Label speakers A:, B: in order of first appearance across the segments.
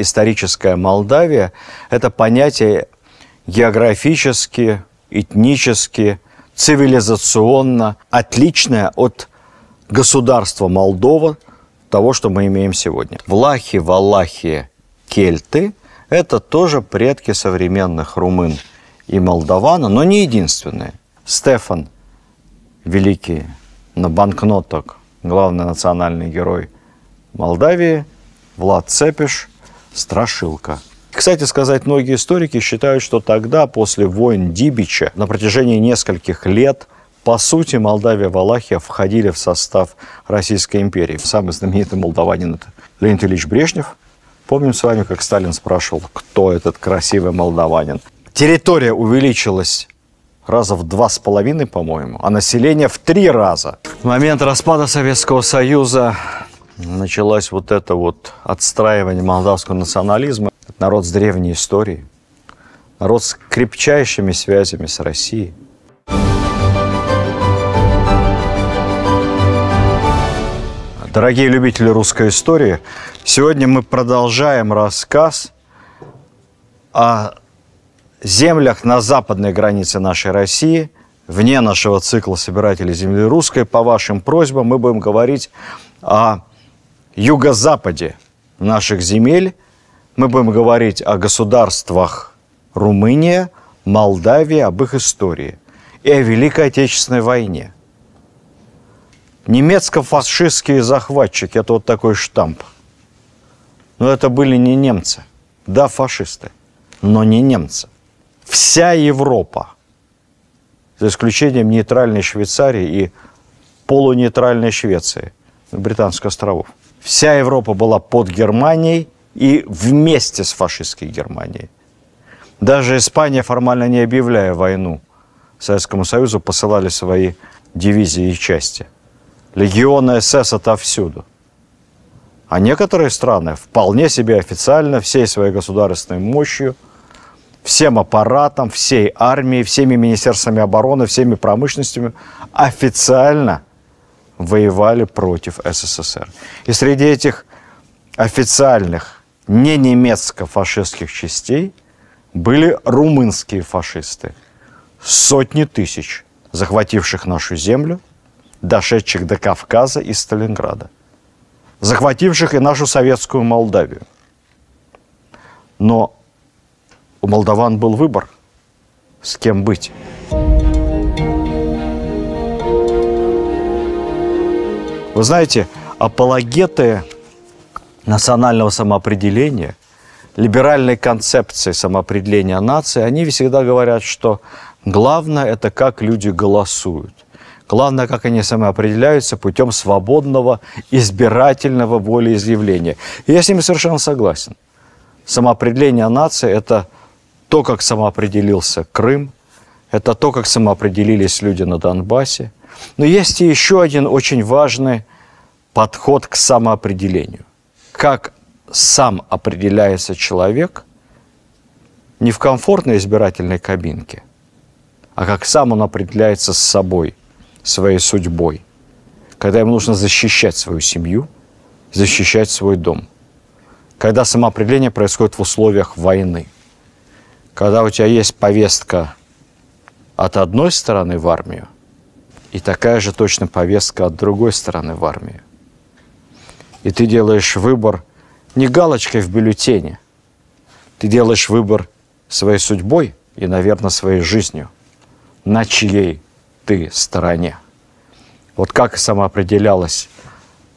A: историческая Молдавия – это понятие географически, этнически, цивилизационно отличное от государства Молдова, того, что мы имеем сегодня. Влахи, валахи, кельты – это тоже предки современных румын и молдаван, но не единственные. Стефан Великий на банкнотах, главный национальный герой Молдавии, Влад Цепиш, страшилка. Кстати сказать, многие историки считают, что тогда, после войн Дибича, на протяжении нескольких лет, по сути, Молдавия и Валахия входили в состав Российской империи. Самый знаменитый молдаванин – это Леонид Ильич Брежнев. Помним с вами, как Сталин спрашивал, кто этот красивый молдаванин. Территория увеличилась раза в 2,5, по-моему, а население в 3 раза. В момент распада Советского Союза началось вот это вот отстраивание молдавского национализма. Это народ с древней историей, народ с крепчайшими связями с Россией. Дорогие любители русской истории, сегодня мы продолжаем рассказ о землях на западной границе нашей России, вне нашего цикла «Собиратели земли русской». По вашим просьбам мы будем говорить о юго-западе наших земель. Мы будем говорить о государствах Румыния, Молдавии, об их истории и о Великой Отечественной войне. Немецко-фашистские захватчики – это вот такой штамп. Но это были не немцы. Да, фашисты, но не немцы. Вся Европа, за исключением нейтральной Швейцарии и полунейтральной Швеции, Британских островов. Вся Европа была под Германией и вместе с фашистской Германией. Даже Испания, формально не объявляя войну Советскому Союзу, посылали свои дивизии и части. Легионы СС отовсюду. А некоторые страны вполне себе официально, всей своей государственной мощью, всем аппаратом, всей армией, всеми министерствами обороны, всеми промышленностями официально воевали против СССР. И среди этих официальных не немецко-фашистских частей были румынские фашисты. Сотни тысяч, захвативших нашу землю, дошедших до Кавказа и Сталинграда, захвативших и нашу советскую Молдавию. Но у молдаван был выбор, с кем быть. Вы знаете, апологеты национального самоопределения, либеральной концепции самоопределения нации, они всегда говорят, что главное – это как люди голосуют. Главное, как они самоопределяются путем свободного избирательного волеизъявления. И я с ними совершенно согласен. Самоопределение нации – это то, как самоопределился Крым, это то, как самоопределились люди на Донбассе. Но есть и еще один очень важный подход к самоопределению. Как сам определяется человек не в комфортной избирательной кабинке, а как сам он определяется с собой, своей судьбой, когда ему нужно защищать свою семью, защищать свой дом, когда самоопределение происходит в условиях войны, когда у тебя есть повестка от одной стороны в армию и такая же точно повестка от другой стороны в армию. И ты делаешь выбор не галочкой в бюллетене, ты делаешь выбор своей судьбой и, наверное, своей жизнью, на чьей ты стороне. Вот как самоопределялась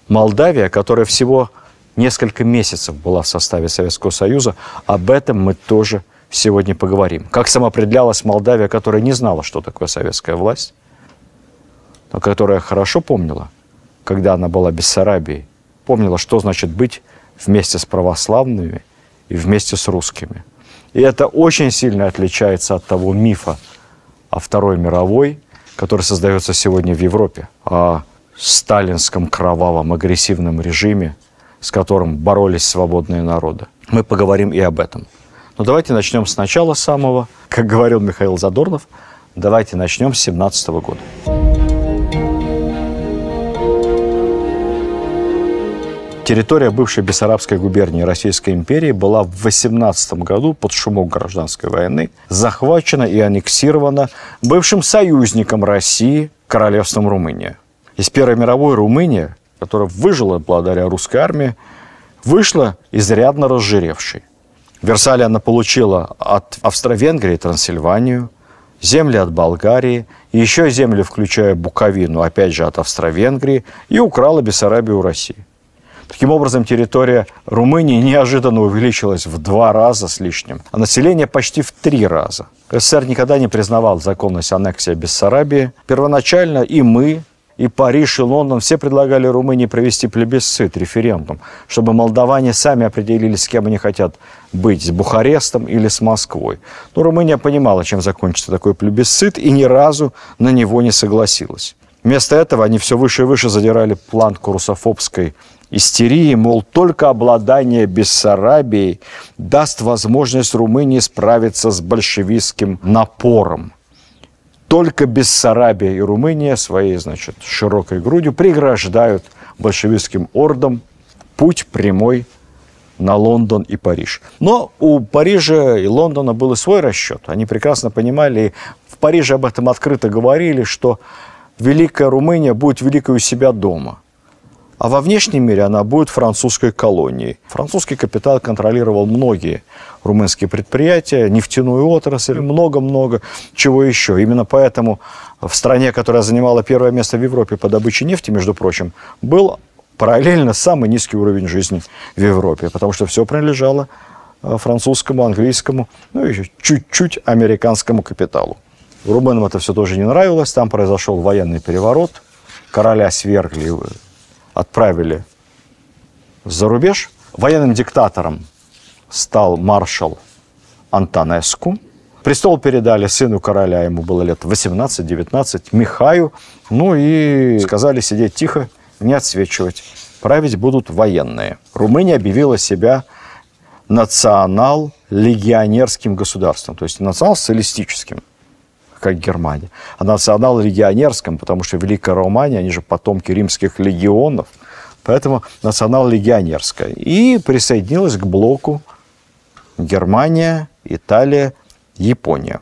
A: Молдавия, которая всего несколько месяцев была в составе Советского Союза, об этом мы тоже сегодня поговорим. Как самоопределялась Молдавия, которая не знала, что такое советская власть, но которая хорошо помнила, когда она была Бессарабией, помнила, что значит быть вместе с православными и вместе с русскими. И это очень сильно отличается от того мифа о Второй мировой, который создается сегодня в Европе, о сталинском кровавом агрессивном режиме, с которым боролись свободные народы. Мы поговорим и об этом. Но давайте начнем сначала самого, как говорил Михаил Задорнов, давайте начнем с 1917 года. Территория бывшей Бессарабской губернии Российской империи была в 18 году под шумок гражданской войны захвачена и аннексирована бывшим союзником России королевством Румыния. Из Первой мировой Румыния, которая выжила благодаря русской армии, вышла изрядно разжиревшей. В Версале она получила от Австро-Венгрии Трансильванию, земли от Болгарии, и еще земли, включая Буковину, опять же от Австро-Венгрии, и украла Бессарабию у России. Таким образом, территория Румынии неожиданно увеличилась в 2 раза с лишним, а население почти в 3 раза. СССР никогда не признавал законность аннексии Бессарабии. Первоначально и мы, и Париж, и Лондон все предлагали Румынии провести плебисцит, референдум, чтобы молдаване сами определились, с кем они хотят быть, с Бухарестом или с Москвой. Но Румыния понимала, чем закончится такой плебисцит, и ни разу на него не согласилась. Вместо этого они все выше и выше задирали планку русофобской истерии, мол, только обладание Бессарабией даст возможность Румынии справиться с большевистским напором. Только Бессарабия и Румыния своей, значит, широкой грудью преграждают большевистским ордам путь прямой на Лондон и Париж. Но у Парижа и Лондона был и свой расчет. Они прекрасно понимали, и в Париже об этом открыто говорили, что Великая Румыния будет великой у себя дома. А во внешнем мире она будет французской колонией. Французский капитал контролировал многие румынские предприятия, нефтяную отрасль, много-много чего еще. Именно поэтому в стране, которая занимала первое место в Европе по добыче нефти, между прочим, был параллельно самый низкий уровень жизни в Европе, потому что все принадлежало французскому, английскому, ну и чуть-чуть американскому капиталу. Румынам это все тоже не нравилось, там произошел военный переворот, короля свергли, отправили за рубеж. Военным диктатором стал маршал Антонеску. Престол передали сыну короля, ему было лет 18-19, Михаю. Ну и сказали сидеть тихо, не отсвечивать. Править будут военные. Румыния объявила себя национал-легионерским государством, то есть национал-социалистическим, как Германия, а национал-легионерским, потому что Великая Румыния, они же потомки римских легионов, поэтому национал-легионерская. И присоединилась к блоку Германия, Италия, Япония.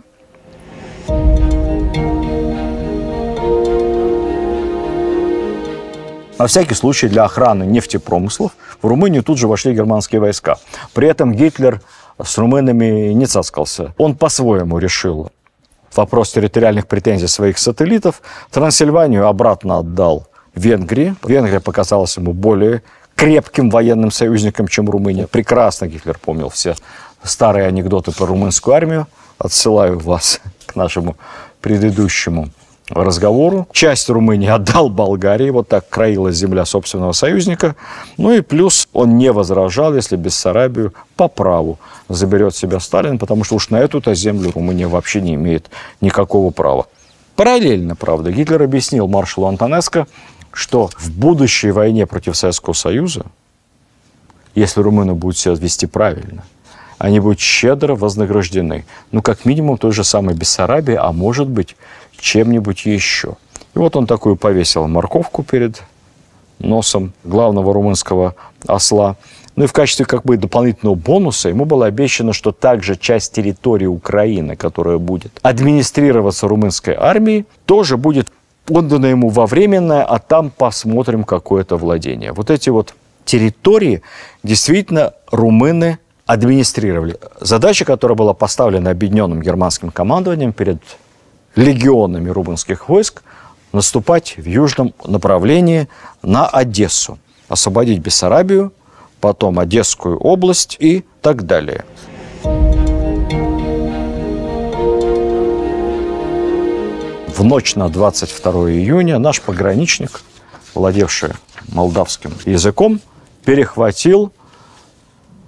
A: На всякий случай для охраны нефтепромыслов в Румынию тут же вошли германские войска. При этом Гитлер с румынами не цаскался. Он по-своему решил вопрос территориальных претензий своих сателлитов. Трансильванию обратно отдал Венгрии. Венгрия показалась ему более крепким военным союзником, чем Румыния. Прекрасно Гитлер помнил все старые анекдоты про румынскую армию. Отсылаю вас к нашему предыдущему разговору. Часть Румынии отдал Болгарии. Вот так краилась земля собственного союзника. Ну и плюс он не возражал, если Бессарабию по праву заберет себя Сталин, потому что уж на эту-то землю Румыния вообще не имеет никакого права. Параллельно, правда, Гитлер объяснил маршалу Антонеско, что в будущей войне против Советского Союза, если румыны будут себя вести правильно, они будут щедро вознаграждены. Ну, как минимум, той же самой Бессарабии, а может быть, чем-нибудь еще. И вот он такую повесил морковку перед носом главного румынского осла. Ну и в качестве как бы дополнительного бонуса ему было обещано, что также часть территории Украины, которая будет администрироваться румынской армией, тоже будет отдана ему во временное, а там посмотрим какое-то владение. Вот эти вот территории действительно румыны администрировали. Задача, которая была поставлена объединенным германским командованием перед легионами румынских войск, наступать в южном направлении на Одессу, освободить Бессарабию, потом Одесскую область и так далее. В ночь на 22 июня наш пограничник, владевший молдавским языком, перехватил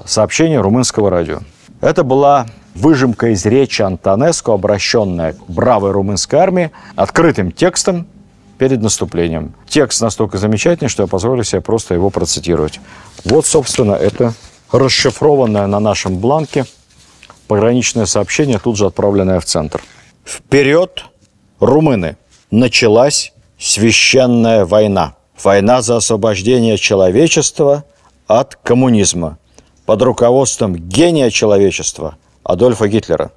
A: сообщение румынского радио. Это была выжимка из речи Антонеску, обращенная к бравой румынской армии, открытым текстом перед наступлением. Текст настолько замечательный, что я позволю себе просто его процитировать. Вот, собственно, это расшифрованное на нашем бланке пограничное сообщение, тут же отправленное в центр. «Вперед, румыны! Началась священная война. Война за освобождение человечества от коммунизма под руководством гения человечества Адольфа Гитлера.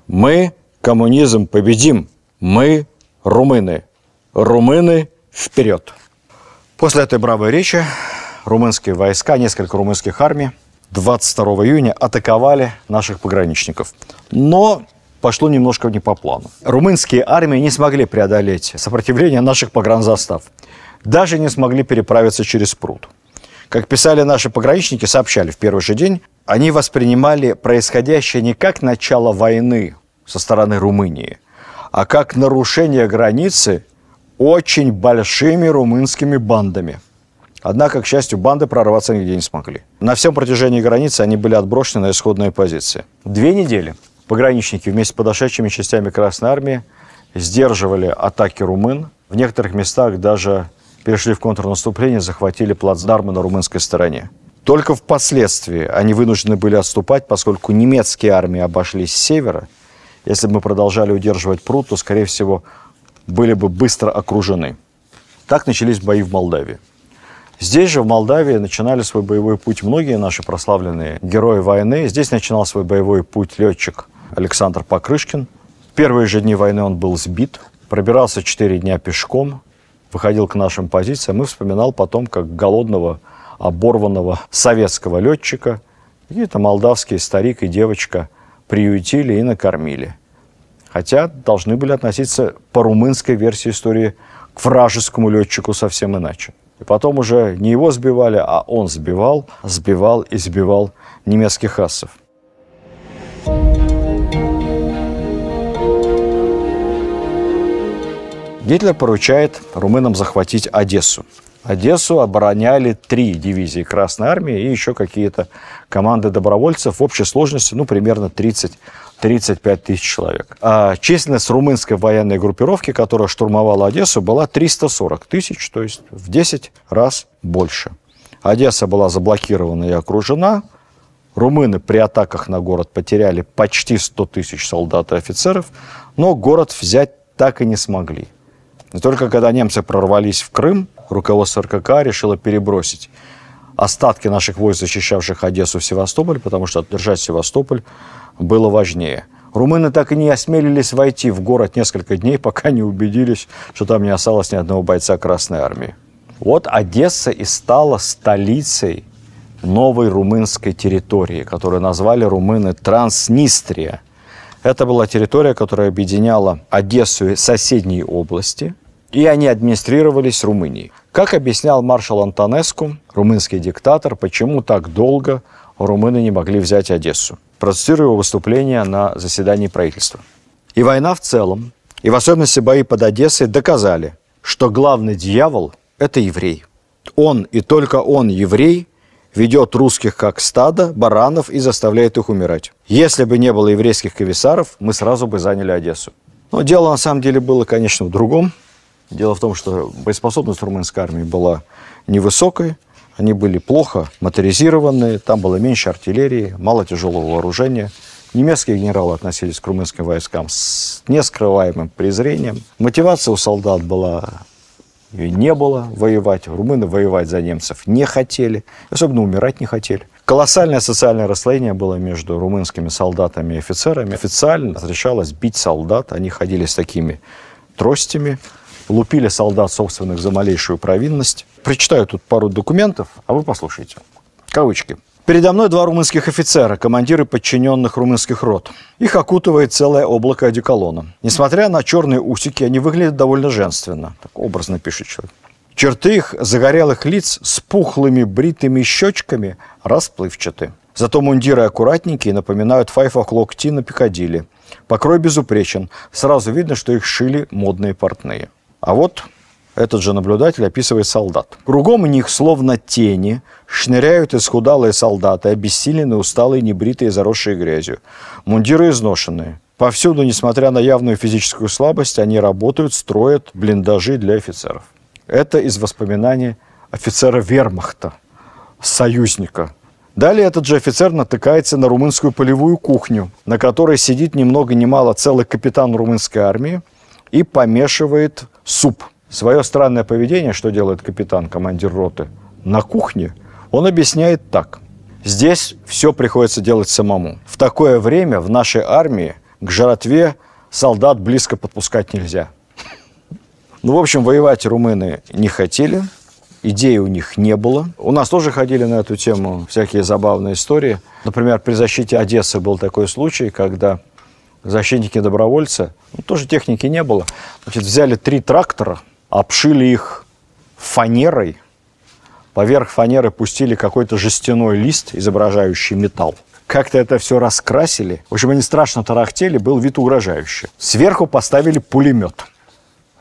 A: Мы коммунизм победим. Мы румыны. Румыны вперед. После этой бравой речи румынские войска, несколько румынских армий 22 июня атаковали наших пограничников. Но пошло немножко не по плану. Румынские армии не смогли преодолеть сопротивление наших погранзастав. Даже не смогли переправиться через пруд. Как писали наши пограничники, сообщали в первый же день, они воспринимали происходящее не как начало войны со стороны Румынии, а как нарушение границы очень большими румынскими бандами. Однако, к счастью, банды прорваться нигде не смогли. На всем протяжении границы они были отброшены на исходные позиции. 2 недели пограничники вместе с подошедшими частями Красной Армии сдерживали атаки румын. В некоторых местах даже перешли в контрнаступление, захватили плацдармы на румынской стороне. Только впоследствии они вынуждены были отступать, поскольку немецкие армии обошли с севера. Если бы мы продолжали удерживать пруд, то, скорее всего, были бы быстро окружены. Так начались бои в Молдавии. Здесь же, в Молдавии, начинали свой боевой путь многие наши прославленные герои войны. Здесь начинал свой боевой путь летчик Александр Покрышкин. В первые же дни войны он был сбит, пробирался 4 дня пешком, выходил к нашим позициям и вспоминал потом, как голодного, оборванного советского летчика какие-то молдавские старик и девочка приютили и накормили. Хотя должны были относиться по румынской версии истории к вражескому летчику совсем иначе. И потом уже не его сбивали, а он сбивал и сбивал немецких ассов. Гитлер поручает румынам захватить Одессу. Одессу обороняли 3 дивизии Красной Армии и еще какие-то команды добровольцев. В общей сложности примерно 30-35 тысяч человек. А численность румынской военной группировки, которая штурмовала Одессу, была 340 тысяч, то есть в 10 раз больше. Одесса была заблокирована и окружена. Румыны при атаках на город потеряли почти 100 тысяч солдат и офицеров, но город взять так и не смогли. И только когда немцы прорвались в Крым, руководство РККА решило перебросить остатки наших войск, защищавших Одессу, в Севастополь, потому что держать Севастополь было важнее. Румыны так и не осмелились войти в город несколько дней, пока не убедились, что там не осталось ни одного бойца Красной Армии. Вот Одесса и стала столицей новой румынской территории, которую назвали румыны Транснистрия. Это была территория, которая объединяла Одессу и соседние области, и они администрировались Румынией. Как объяснял маршал Антонеску, румынский диктатор, почему так долго румыны не могли взять Одессу. Процитирую его выступление на заседании правительства. И война в целом, и в особенности бои под Одессой доказали, что главный дьявол – это еврей. Он и только он, еврей, ведет русских как стадо баранов и заставляет их умирать. Если бы не было еврейских комиссаров, мы сразу бы заняли Одессу. Но дело на самом деле было, конечно, в другом. Дело в том, что боеспособность румынской армии была невысокой, они были плохо моторизированные, там было меньше артиллерии, мало тяжелого вооружения. Немецкие генералы относились к румынским войскам с нескрываемым презрением. Мотивация у солдат была... Ее не было воевать. Румыны воевать за немцев не хотели. Особенно умирать не хотели. Колоссальное социальное расслоение было между румынскими солдатами и офицерами. Официально разрешалось бить солдат. Они ходили с такими тростями, лупили солдат собственных за малейшую провинность. Прочитаю тут пару документов, а вы послушайте. Кавычки. Передо мной 2 румынских офицера, командиры подчиненных румынских рот. Их окутывает целое облако одеколона. Несмотря на черные усики, они выглядят довольно женственно. Так образно пишет человек. Черты их загорелых лиц с пухлыми бритыми щечками расплывчаты. Зато мундиры аккуратненькие, напоминают файф-охлокти на Пикадилли. Покрой безупречен. Сразу видно, что их шили модные портные. А вот... Этот же наблюдатель описывает солдат. Кругом у них, словно тени, шныряют исхудалые солдаты, обессиленные, усталые, небритые, заросшие грязью. Мундиры изношенные. Повсюду, несмотря на явную физическую слабость, они работают, строят блиндажи для офицеров. Это из воспоминаний офицера вермахта, союзника. Далее этот же офицер натыкается на румынскую полевую кухню, на которой сидит ни много ни мало целый капитан румынской армии и помешивает суп. Свое странное поведение, что делает капитан, командир роты, на кухне, Он объясняет так. Здесь все приходится делать самому. В такое время в нашей армии к жратве солдат близко подпускать нельзя. Ну, в общем, воевать румыны не хотели, идеи у них не было. У нас тоже ходили на эту тему всякие забавные истории. Например, при защите Одессы был такой случай, когда защитники-добровольцы, тоже техники не было, значит, взяли 3 трактора, обшили их фанерой, поверх фанеры пустили какой-то жестяной лист, изображающий металл. Как-то это все раскрасили. В общем, они страшно тарахтели, был вид угрожающий. Сверху поставили пулемет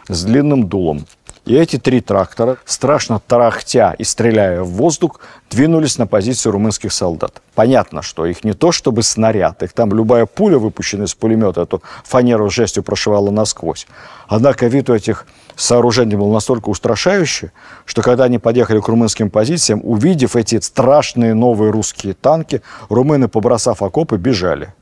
A: с длинным дулом. И эти 3 трактора, страшно тарахтя и стреляя в воздух, двинулись на позицию румынских солдат. Понятно, что их не то чтобы снаряд, их там любая пуля, выпущенная из пулемета, эту фанеру жестью прошивала насквозь. Однако вид у этих сооружений был настолько устрашающий, что когда они подъехали к румынским позициям, увидев эти страшные новые русские танки, румыны, побросав окопы, бежали.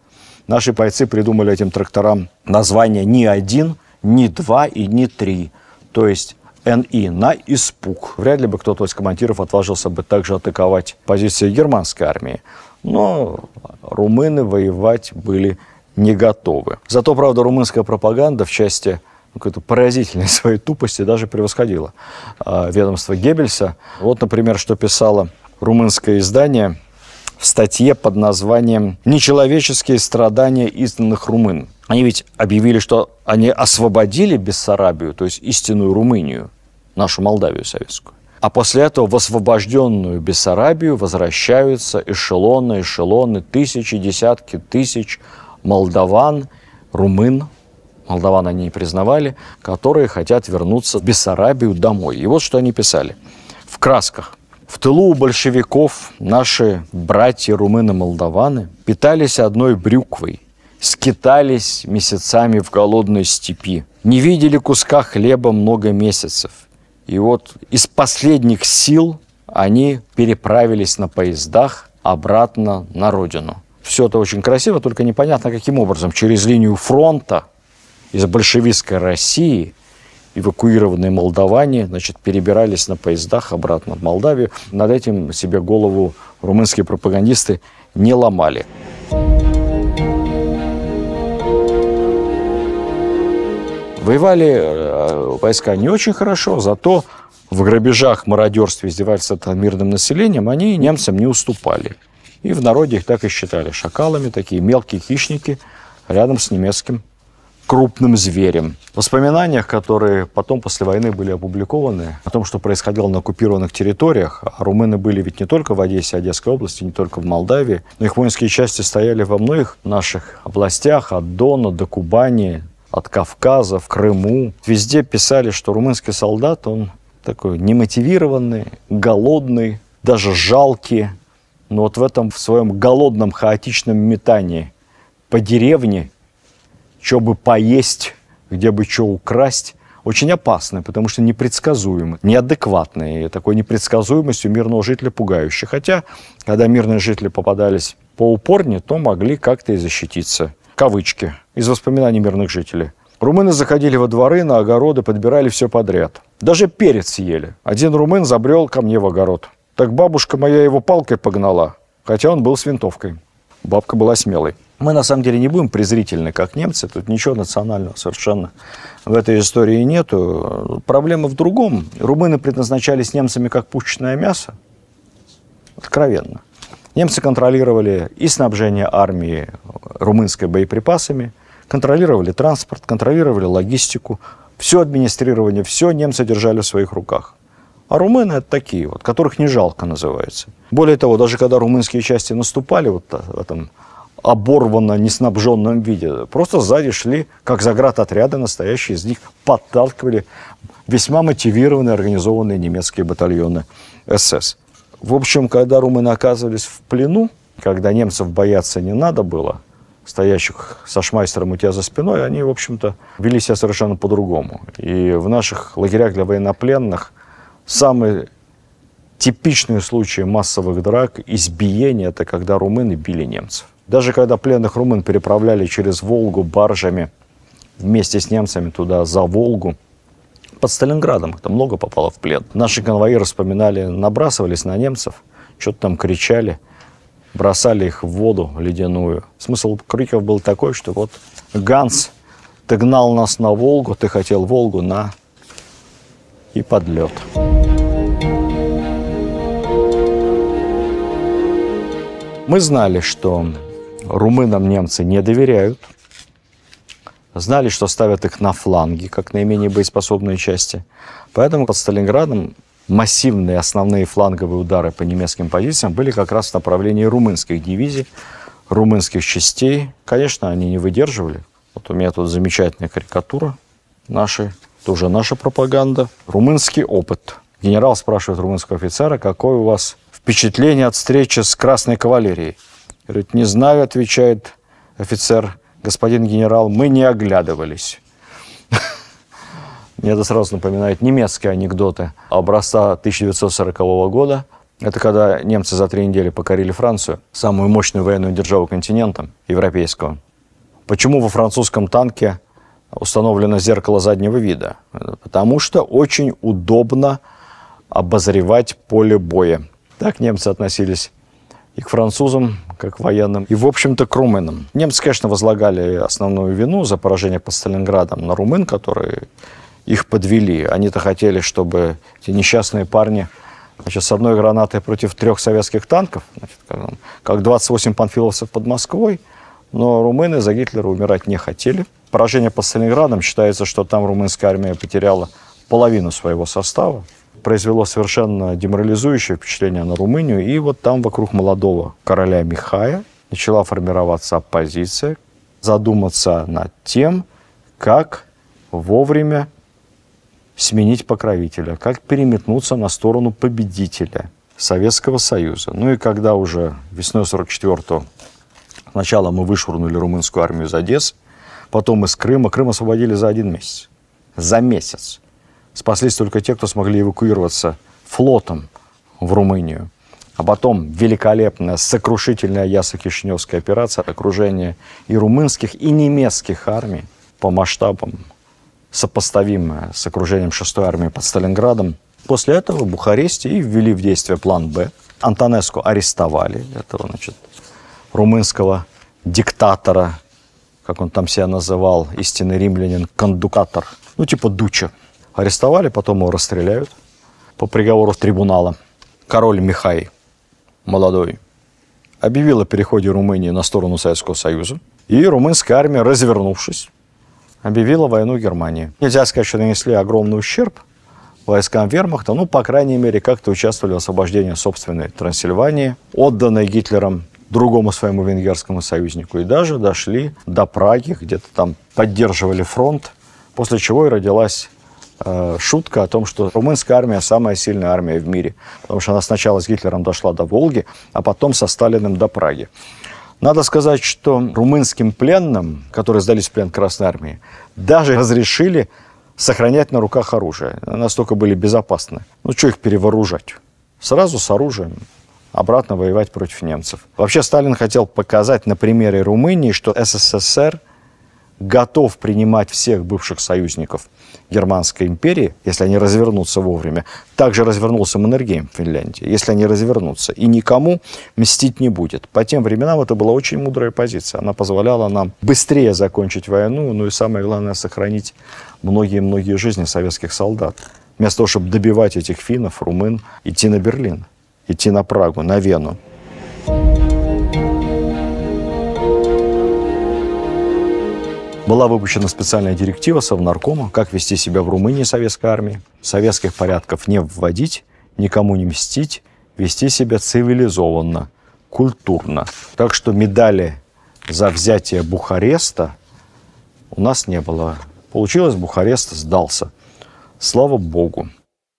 A: Наши бойцы придумали этим тракторам название не 1, не 2 и не 3, то есть НИ, на испуг. Вряд ли бы кто-то из командиров отважился бы также атаковать позиции германской армии. Но румыны воевать были не готовы. Зато, правда, румынская пропаганда в части какой-то поразительной своей тупости даже превосходила ведомство Геббельса. Вот, например, что писало румынское издание в статье под названием «Нечеловеческие страдания изгнанных румын». Они ведь объявили, что они освободили Бессарабию, то есть истинную Румынию, нашу Молдавию советскую. А после этого в освобожденную Бессарабию возвращаются эшелоны, тысячи, десятки тысяч молдаван, румын, молдаван они не признавали, которые хотят вернуться в Бессарабию домой. И вот что они писали в красках. В тылу у большевиков наши братья румыны-молдаваны питались одной брюквой, скитались месяцами в голодной степи, не видели куска хлеба много месяцев. И вот из последних сил они переправились на поездах обратно на родину. Все это очень красиво, только непонятно, каким образом. Через линию фронта из большевистской России эвакуированные молдаване, значит, перебирались на поездах обратно в Молдавию. Над этим себе голову румынские пропагандисты не ломали. Воевали войска не очень хорошо, зато в грабежах, мародерстве, издевательстве над мирным населением они немцам не уступали. И в народе их так и считали шакалами, такие мелкие хищники рядом с немецким крупным зверем. В воспоминаниях, которые потом после войны были опубликованы, о том, что происходило на оккупированных территориях, а румыны были ведь не только в Одессе, Одесской области, не только в Молдавии, но их воинские части стояли во многих наших областях, от Дона до Кубани, от Кавказа, в Крыму. Везде писали, что румынский солдат, он такой немотивированный, голодный, даже жалкий. Но вот в этом в своем голодном, хаотичном метании по деревне, что бы поесть, где бы что украсть, очень опасный, потому что непредсказуемый, неадекватный. И такой непредсказуемостью мирного жителя пугающий. Хотя, когда мирные жители попадались поупорнее, то могли как-то и защититься. Кавычки из воспоминаний мирных жителей. Румыны заходили во дворы, на огороды, подбирали все подряд. Даже перец съели. Один румын забрел ко мне в огород. Так бабушка моя его палкой погнала, хотя он был с винтовкой. Бабка была смелой. Мы, на самом деле, не будем презрительны, как немцы. Тут ничего национального совершенно в этой истории нету. Проблема в другом. Румыны предназначались немцами как пушечное мясо. Откровенно. Немцы контролировали и снабжение армии румынской боеприпасами, контролировали транспорт, контролировали логистику. Все администрирование, все немцы держали в своих руках. А румыны это такие вот, которых не жалко называется. Более того, даже когда румынские части наступали вот в этом оборванно неснабженном виде, просто сзади шли, как заградотряды настоящие, из них подталкивали весьма мотивированные, организованные немецкие батальоны СС. В общем, когда румыны оказывались в плену, когда немцев бояться не надо было, стоящих со шмайстером у тебя за спиной, они, в общем-то, вели себя совершенно по-другому. И в наших лагерях для военнопленных самые типичные случаи массовых драк, избиений – это когда румыны били немцев. Даже когда пленных румын переправляли через Волгу баржами вместе с немцами туда, за Волгу, под Сталинградом, там много попало в плен. Наши конвоиры вспоминали, набрасывались на немцев, что-то там кричали, бросали их в воду ледяную. Смысл криков был такой, что вот, Ганс, ты гнал нас на Волгу, ты хотел Волгу, на, и под лед. Мы знали, что румынам немцы не доверяют, знали, что ставят их на фланги, как наименее боеспособные части. Поэтому под Сталинградом массивные основные фланговые удары по немецким позициям были как раз в направлении румынских дивизий, румынских частей. Конечно, они не выдерживали. Вот у меня тут замечательная карикатура нашей, тоже наша пропаганда. Румынский опыт. Генерал спрашивает румынского офицера, какое у вас впечатление от встречи с Красной кавалерией. Говорит, не знаю, отвечает офицер, господин генерал, мы не оглядывались. Мне это сразу напоминает немецкие анекдоты образца 1940 года. Это когда немцы за 3 недели покорили Францию, самую мощную военную державу континента европейского. Почему во французском танке установлено зеркало заднего вида? Потому что очень удобно обозревать поле боя. Так немцы относились и к французам, как к военным, и, в общем-то, к румынам. Немцы, конечно, возлагали основную вину за поражение под Сталинградом на румын, которые их подвели. Они-то хотели, чтобы эти несчастные парни, значит, с одной гранатой против 3 советских танков, значит, как 28 панфиловцев под Москвой, но румыны за Гитлера умирать не хотели. Поражение под Сталинградом, считается, что там румынская армия потеряла половину своего состава. Произвело совершенно деморализующее впечатление на Румынию. И вот там вокруг молодого короля Михая начала формироваться оппозиция, задуматься над тем, как вовремя сменить покровителя, как переметнуться на сторону победителя Советского Союза. Ну и когда уже весной 44-го сначала мы вышвырнули румынскую армию из Одессы, потом из Крыма. Крым освободили за 1 месяц. За месяц. Спаслись только те, кто смогли эвакуироваться флотом в Румынию. А потом великолепная, сокрушительная Яссо-Кишиневская операция, окружение и румынских, и немецких армий по масштабам, сопоставимое с окружением 6-й армии под Сталинградом. После этого в Бухаресте и ввели в действие план «Б». Антонеску арестовали, этого, значит, румынского диктатора, как он там себя называл, истинный римлянин, кондукатор, ну типа Дуча. Арестовали, потом его расстреляют по приговору трибунала. Король Михай, молодой, объявил о переходе Румынии на сторону Советского Союза. И румынская армия, развернувшись, объявила войну Германии. Нельзя сказать, что нанесли огромный ущерб войскам вермахта, ну, по крайней мере, как-то участвовали в освобождении собственной Трансильвании, отданной Гитлером другому своему венгерскому союзнику. И даже дошли до Праги, где-то там поддерживали фронт, после чего и родилась шутка о том, что румынская армия самая сильная армия в мире, потому что она сначала с Гитлером дошла до Волги, а потом со Сталиным до Праги. Надо сказать, что румынским пленным, которые сдались в плен Красной армии, даже разрешили сохранять на руках оружие. Настолько были безопасны. Ну, что их перевооружать? Сразу с оружием обратно воевать против немцев. Вообще Сталин хотел показать на примере Румынии, что СССР готов принимать всех бывших союзников Германской империи, если они развернутся вовремя. Также развернулся Маннергейм в Финляндии, если они развернутся. И никому мстить не будет. По тем временам это была очень мудрая позиция. Она позволяла нам быстрее закончить войну, ну и самое главное, сохранить многие-многие жизни советских солдат. Вместо того, чтобы добивать этих финнов, румын, идти на Берлин, идти на Прагу, на Вену. Была выпущена специальная директива Совнаркома, как вести себя в Румынии советской армии. Советских порядков не вводить, никому не мстить, вести себя цивилизованно, культурно. Так что медали за взятие Бухареста у нас не было. Получилось, Бухарест сдался. Слава Богу.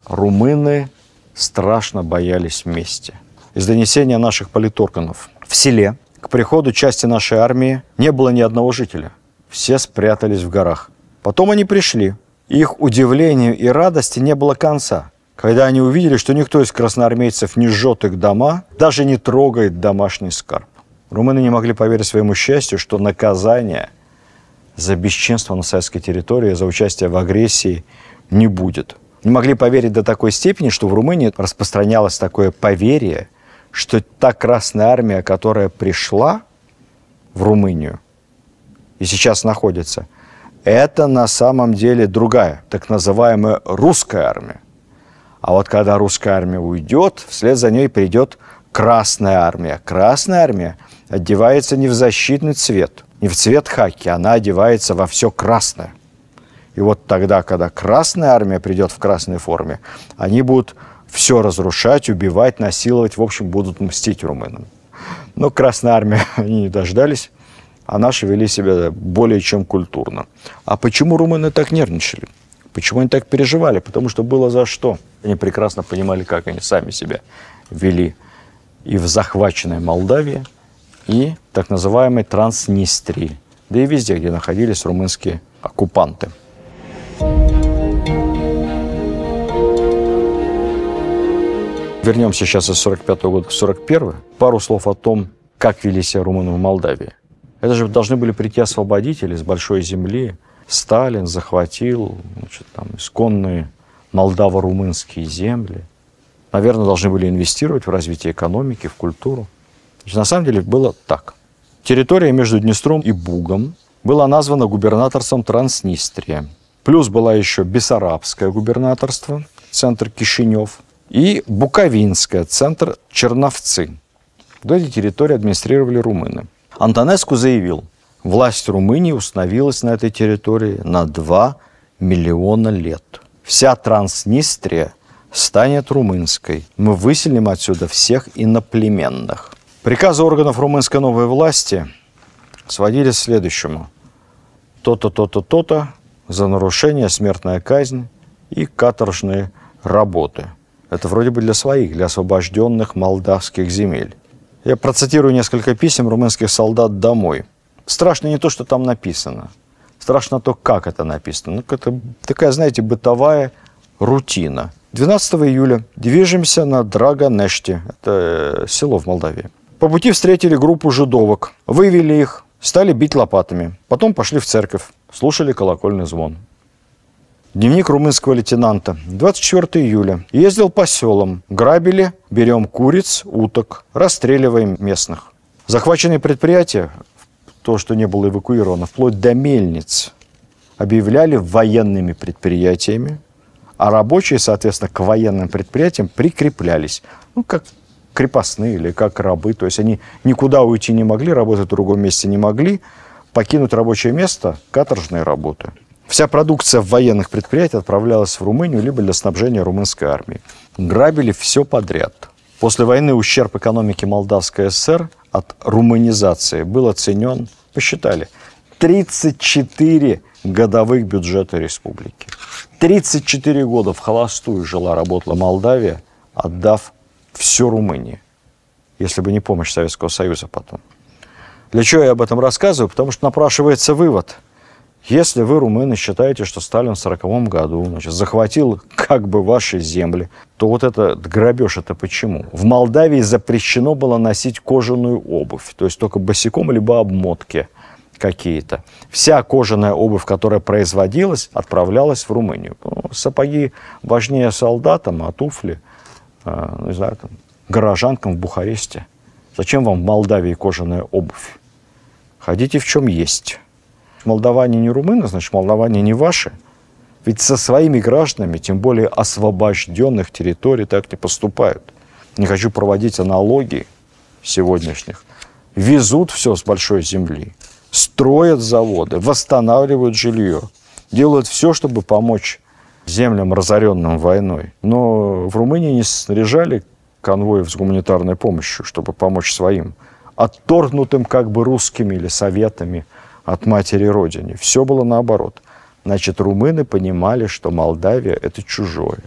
A: Румыны страшно боялись мести. Из донесения наших политорганов. В селе к приходу части нашей армии не было ни одного жителя. Все спрятались в горах. Потом они пришли. Их удивлению и радости не было конца, когда они увидели, что никто из красноармейцев не жжет их дома, даже не трогает домашний скарб. Румыны не могли поверить своему счастью, что наказание за бесчинство на советской территории, за участие в агрессии не будет. Не могли поверить до такой степени, что в Румынии распространялось такое поверье, что та Красная Армия, которая пришла в Румынию и сейчас находится, это на самом деле другая, так называемая русская армия. А вот когда русская армия уйдет, вслед за ней придет Красная Армия. Красная Армия одевается не в защитный цвет, не в цвет хаки, она одевается во все красное. И вот тогда, когда Красная Армия придет в красной форме, они будут все разрушать, убивать, насиловать, в общем, будут мстить румынам. Но Красная Армия, они не дождались, а наши вели себя более чем культурно. А почему румыны так нервничали? Почему они так переживали? Потому что было за что. Они прекрасно понимали, как они сами себя вели и в захваченной Молдавии, и так называемой Транснистрии, да и везде, где находились румынские оккупанты. Вернемся сейчас из 1945 года в 1941. Пару слов о том, как вели себя румыны в Молдавии. Это же должны были прийти освободители с большой земли. Сталин захватил, значит, там, исконные молдаво-румынские земли. Наверное, должны были инвестировать в развитие экономики, в культуру. Значит, на самом деле было так. Территория между Днестром и Бугом была названа губернаторством Транснистрия. Плюс была еще Бессарабское губернаторство, центр Кишинев, и Буковинское, центр Черновцы. Вот эти территории администрировали румыны. Антонеску заявил, власть Румынии установилась на этой территории на 2 миллиона лет. Вся Транснистрия станет румынской. Мы выселим отсюда всех иноплеменных. Приказы органов румынской новой власти сводились к следующему. То-то, то-то, то-то, за нарушение смертная казнь и каторжные работы. Это вроде бы для своих, для освобожденных молдавских земель. Я процитирую несколько писем румынских солдат домой. Страшно не то, что там написано. Страшно то, как это написано. Ну, это такая, знаете, бытовая рутина. 12 июля движемся на Драгонеште. Это село в Молдавии. По пути встретили группу жидовок. Вывели их, стали бить лопатами. Потом пошли в церковь, слушали колокольный звон. Дневник румынского лейтенанта. 24 июля. Ездил по селам. Грабили, берем куриц, уток, расстреливаем местных. Захваченные предприятия, то, что не было эвакуировано, вплоть до мельниц, объявляли военными предприятиями, а рабочие, соответственно, к военным предприятиям прикреплялись. Ну, как крепостные или как рабы. То есть они никуда уйти не могли, работать в другом месте не могли. Покинуть рабочее место – каторжные работы. Вся продукция в военных предприятиях отправлялась в Румынию либо для снабжения румынской армии. Грабили все подряд. После войны ущерб экономике Молдавской ССР от румынизации был оценен, посчитали, 34 годовых бюджета республики. 34 года в холостую жила-работала Молдавия, отдав всю Румынию. Если бы не помощь Советского Союза потом. Для чего я об этом рассказываю? Потому что напрашивается вывод. Если вы, румыны, считаете, что Сталин в 1940 году, значит, захватил как бы ваши земли, то вот этот грабеж, это почему? В Молдавии запрещено было носить кожаную обувь, то есть только босиком либо обмотки какие-то. Вся кожаная обувь, которая производилась, отправлялась в Румынию. Сапоги важнее солдатам, а туфли, не знаю, там, горожанкам в Бухаресте. Зачем вам в Молдавии кожаная обувь? Ходите в чем есть. Молдаване не румыны, значит, молдаване не ваши. Ведь со своими гражданами, тем более освобожденных территорий, так не поступают. Не хочу проводить аналогии сегодняшних. Везут все с большой земли, строят заводы, восстанавливают жилье, делают все, чтобы помочь землям, разоренным войной. Но в Румынии не снаряжали конвоев с гуманитарной помощью, чтобы помочь своим, отторгнутым как бы русскими или советами от матери Родине. Все было наоборот. Значит, румыны понимали, что Молдавия – это чужое.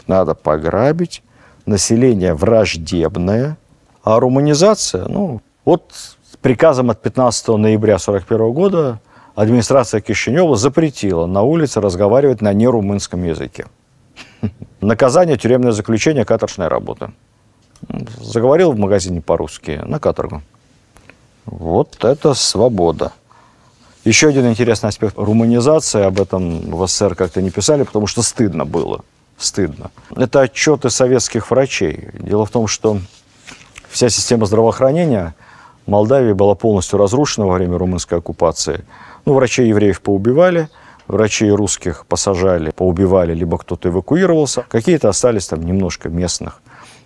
A: Надо пограбить, население враждебное, а румынизация, ну, вот с приказом от 15 ноября 1941 года администрация Кишинева запретила на улице разговаривать на нерумынском языке. Наказание – тюремное заключение, каторжная работа. Заговорил в магазине по-русски, на каторгу. Вот это свобода. Еще один интересный аспект румынизации, об этом в СССР как-то не писали, потому что стыдно было. Стыдно. Это отчеты советских врачей. Дело в том, что в Вся система здравоохранения Молдавии была полностью разрушена во время румынской оккупации. Ну, врачей евреев поубивали, врачей русских посажали, поубивали, либо кто-то эвакуировался. Какие-то остались там немножко местных.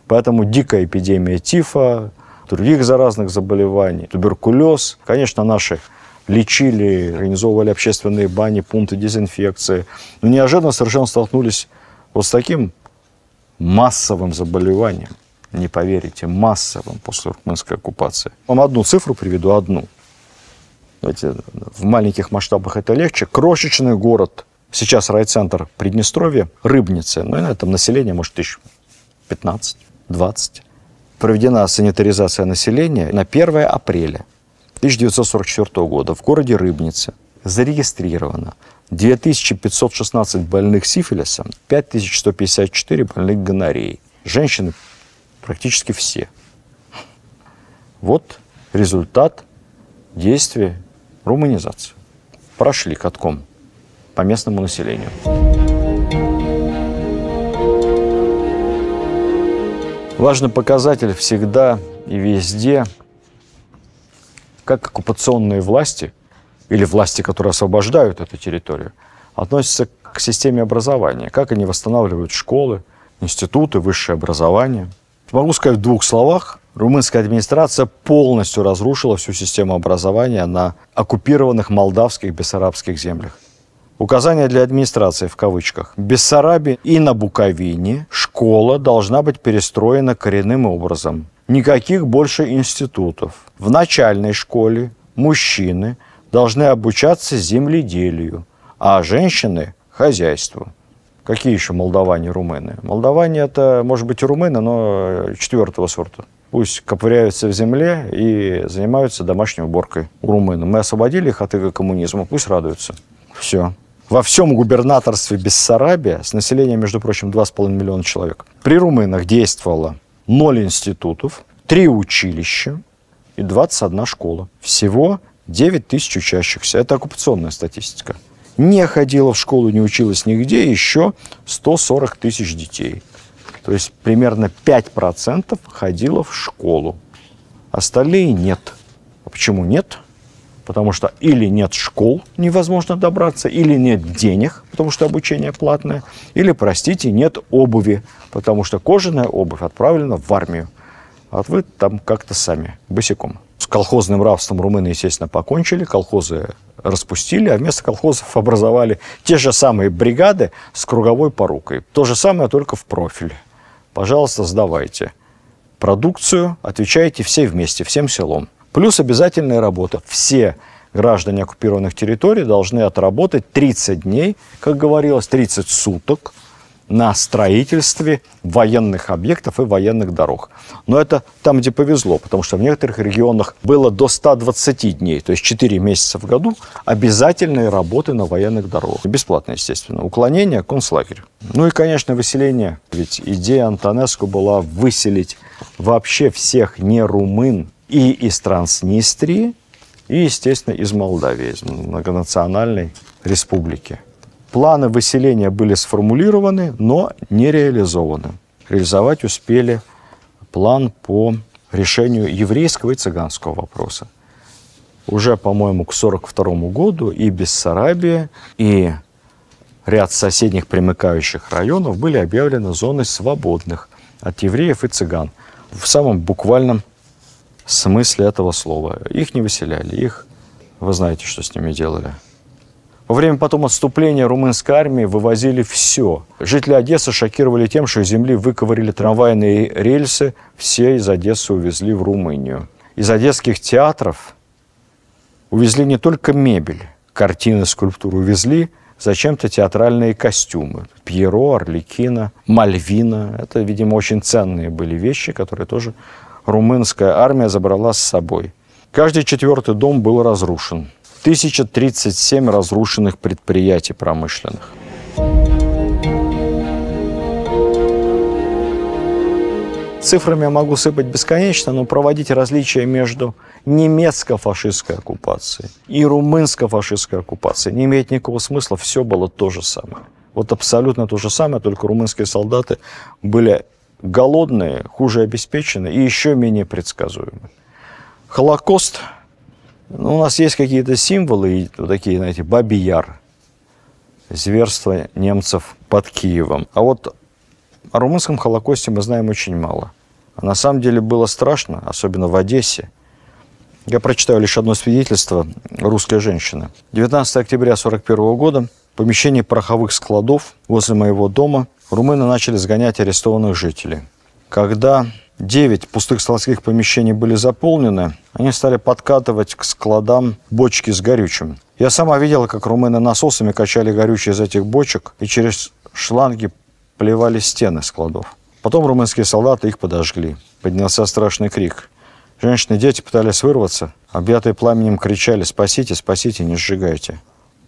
A: Поэтому дикая эпидемия тифа, других заразных заболеваний, туберкулез. Конечно, наши лечили, организовывали общественные бани, пункты дезинфекции. Но неожиданно совершенно столкнулись вот с таким массовым заболеванием. Не поверите, массовым после румынской оккупации. Вам одну цифру приведу, одну. Знаете, в маленьких масштабах это легче. Крошечный город, сейчас райцентр Приднестровья, Рыбница, ну, там население, может, 15-20. Проведена санитаризация населения на 1 апреля 1944 года в городе Рыбнице. Зарегистрировано 2516 больных сифилисом, 5154 больных гонореей. Женщины практически все. Вот результат действия румынизации. Прошли катком по местному населению. Важный показатель всегда и везде, как оккупационные власти или власти, которые освобождают эту территорию, относятся к системе образования, как они восстанавливают школы, институты, высшее образование. Могу сказать в 2 словах, румынская администрация полностью разрушила всю систему образования на оккупированных молдавских бессарабских землях. Указание для администрации, в кавычках. В Бессарабии и на Буковине школа должна быть перестроена коренным образом. Никаких больше институтов. В начальной школе мужчины должны обучаться земледелию, а женщины – хозяйству. Какие еще молдаване, румыны? Молдаване – это, может быть, и румыны, но 4-го сорта. Пусть ковыряются в земле и занимаются домашней уборкой у румын. Мы освободили их от иго коммунизма, пусть радуются. Все. Во всем губернаторстве Бессарабия с населением, между прочим, 2,5 миллиона человек. При румынах действовало 0 институтов, 3 училища и 21 школа. Всего 9 тысяч учащихся. Это оккупационная статистика. Не ходила в школу, не училась нигде еще 140 тысяч детей. То есть примерно 5% ходило в школу. Остальные нет. А почему нет? Потому что или нет школ, невозможно добраться, или нет денег, потому что обучение платное, или, простите, нет обуви, потому что кожаная обувь отправлена в армию. А вы там как-то сами, босиком. С колхозным рабством румыны, естественно, покончили, колхозы распустили, а вместо колхозов образовали те же самые бригады с круговой порукой. То же самое, только в профиль. Пожалуйста, сдавайте продукцию, отвечайте все вместе, всем селом. Плюс обязательная работа. Все граждане оккупированных территорий должны отработать 30 дней, как говорилось, 30 суток на строительстве военных объектов и военных дорог. Но это там, где повезло, потому что в некоторых регионах было до 120 дней, то есть 4 месяца в году обязательные работы на военных дорогах. Бесплатно, естественно. Уклонение, концлагерь. Ну и, конечно, выселение. Ведь идея Антонеску была выселить вообще всех не румын и из Транснистрии, и, естественно, из Молдавии, из многонациональной республики. Планы выселения были сформулированы, но не реализованы. Реализовать успели план по решению еврейского и цыганского вопроса. Уже, по-моему, к 1942 году и Бессарабия, и ряд соседних примыкающих районов были объявлены зоной свободных от евреев и цыган. В самом буквальном смысле этого слова. Их не выселяли, их, вы знаете, что с ними делали. Во время потом отступления румынской армии вывозили все. Жители Одессы шокировали тем, что из земли выковырили трамвайные рельсы, все из Одессы увезли в Румынию. Из одесских театров увезли не только мебель, картины, скульптуры, увезли зачем-то театральные костюмы. Пьеро, Арлекино, Мальвина. Это, видимо, очень ценные были вещи, которые тоже румынская армия забрала с собой. Каждый 4-й дом был разрушен. 1037 разрушенных предприятий промышленных. Цифрами я могу сыпать бесконечно, но проводить различия между немецко-фашистской оккупацией и румынско-фашистской оккупацией не имеет никакого смысла. Все было то же самое. Вот абсолютно то же самое, только румынские солдаты были голодные, хуже обеспеченные и еще менее предсказуемые. Холокост, у нас есть какие-то символы, вот такие, знаете, Бабий Яр, зверство немцев под Киевом. А вот о румынском Холокосте мы знаем очень мало. А на самом деле было страшно, особенно в Одессе. Я прочитаю лишь одно свидетельство русской женщины. 19 октября 1941 года в помещении пороховых складов возле моего дома румыны начали сгонять арестованных жителей. Когда 9 пустых складских помещений были заполнены, они стали подкатывать к складам бочки с горючим. Я сама видела, как румыны насосами качали горючее из этих бочек и через шланги поливали стены складов. Потом румынские солдаты их подожгли. Поднялся страшный крик. Женщины и дети пытались вырваться. Объятые пламенем кричали: «Спасите, спасите, не сжигайте».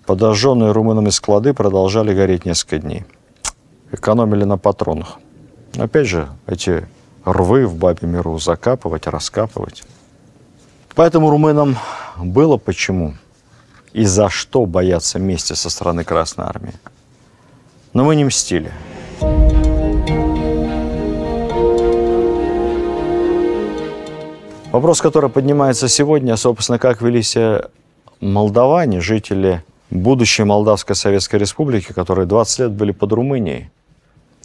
A: Подожженные румынами склады продолжали гореть несколько дней. Экономили на патронах. Опять же, эти рвы в Бабьем Яру закапывать, раскапывать. Поэтому румынам было почему и за что бояться мести со стороны Красной Армии. Но мы не мстили. Вопрос, который поднимается сегодня, собственно, как вели себя молдаване, жители будущей Молдавской Советской Республики, которые 20 лет были под Румынией,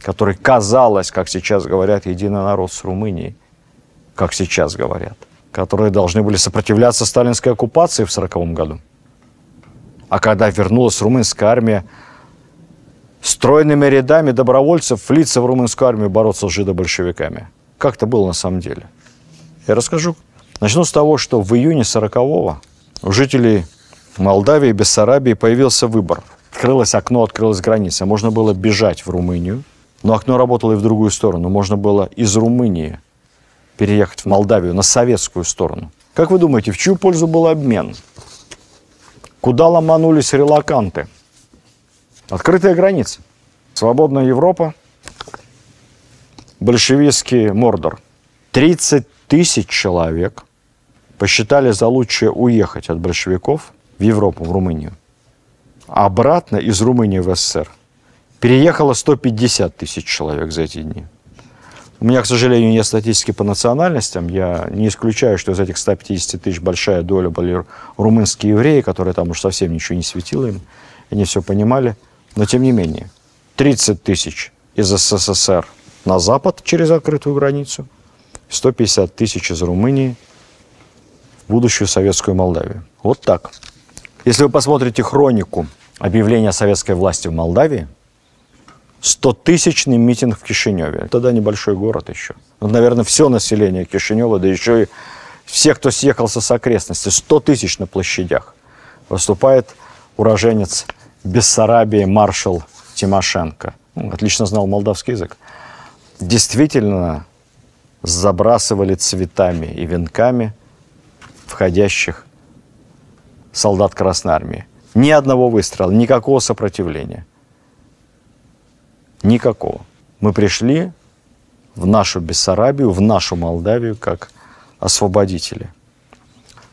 A: которые, казалось, как сейчас говорят, единый народ с Румынией, как сейчас говорят, которые должны были сопротивляться сталинской оккупации в 1940 году. А когда вернулась румынская армия, стройными рядами добровольцев влиться в румынскую армию, бороться с жидобольшевиками. Как это было на самом деле? Я расскажу. Начну с того, что в июне 1940-го у жителей Молдавии и Бессарабии появился выбор. Открылось окно, открылась граница. Можно было бежать в Румынию, но окно работало и в другую сторону. Можно было из Румынии переехать в Молдавию, на советскую сторону. Как вы думаете, в чью пользу был обмен? Куда ломанулись релоканты? Открытая граница. Свободная Европа, большевистский Мордор. 30 тысяч человек посчитали за лучшее уехать от большевиков в Европу, в Румынию. Обратно из Румынии в СССР переехало 150 тысяч человек за эти дни. У меня, к сожалению, нет статистики по национальностям. Я не исключаю, что из этих 150 тысяч большая доля были румынские евреи, которые там уж совсем ничего не светило им, они все понимали. Но тем не менее, 30 тысяч из СССР на запад через открытую границу, 150 тысяч из Румынии в будущую советскую Молдавию. Вот так. Если вы посмотрите хронику объявления советской власти в Молдавии, 100-тысячный митинг в Кишиневе. Тогда небольшой город еще. Вот, наверное, все население Кишинева, да еще и все, кто съехался с окрестностей, 100 тысяч на площадях. Выступает уроженец Бессарабии маршал Тимошенко. Отлично знал молдавский язык. Действительно забрасывали цветами и венками входящих солдат Красной Армии. Ни одного выстрела, никакого сопротивления. Никакого. Мы пришли в нашу Бессарабию, в нашу Молдавию как освободители.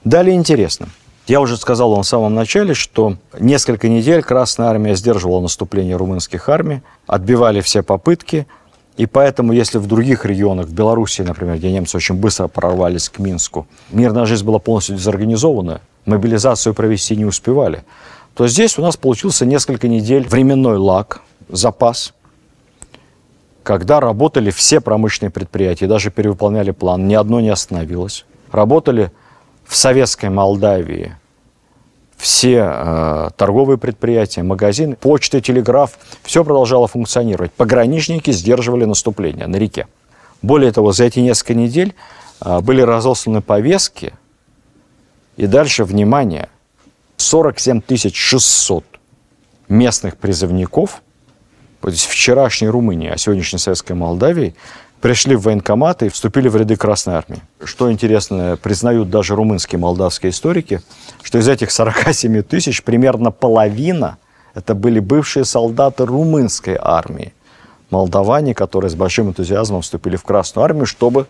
A: Далее интересно. Я уже сказал вам в самом начале, что несколько недель Красная Армия сдерживала наступление румынских армий, отбивали все попытки, и поэтому, если в других регионах, в Белоруссии, например, где немцы очень быстро прорвались к Минску, мирная жизнь была полностью дезорганизована, мобилизацию провести не успевали, то здесь у нас получился несколько недель временной лаг, запас, когда работали все промышленные предприятия, даже перевыполняли план, ни одно не остановилось. Работали в советской Молдавии все торговые предприятия, магазины, почта, телеграф, все продолжало функционировать. Пограничники сдерживали наступление на реке. Более того, за эти несколько недель были разосланы повестки, и дальше, внимание, 47 600 местных призывников, то есть вчерашней Румынии, а сегодняшней советской Молдавии, пришли в военкоматы и вступили в ряды Красной Армии. Что интересно, признают даже румынские и молдавские историки, что из этих 47 тысяч примерно половина это были бывшие солдаты румынской армии. Молдаване, которые с большим энтузиазмом вступили в Красную Армию, чтобы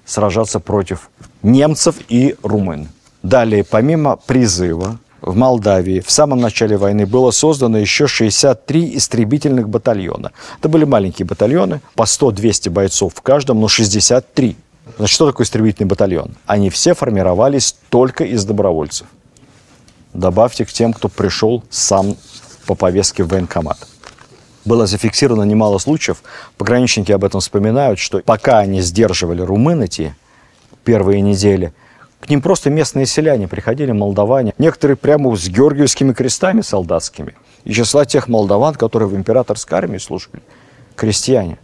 A: сражаться против немцев и румын. Далее, помимо призыва, в Молдавии в самом начале войны было создано еще 63 истребительных батальона. Это были маленькие батальоны, по 100-200 бойцов в каждом, но 63. Значит, что такое истребительный батальон? Они все формировались только из добровольцев. Добавьте к тем, кто пришел сам по повестке в военкомат. Было зафиксировано немало случаев, пограничники об этом вспоминают, что пока они сдерживали румын эти первые недели, к ним просто местные селяне приходили, молдаване, некоторые прямо с георгиевскими крестами солдатскими, из числа тех молдаван, которые в императорской армии служили, крестьяне,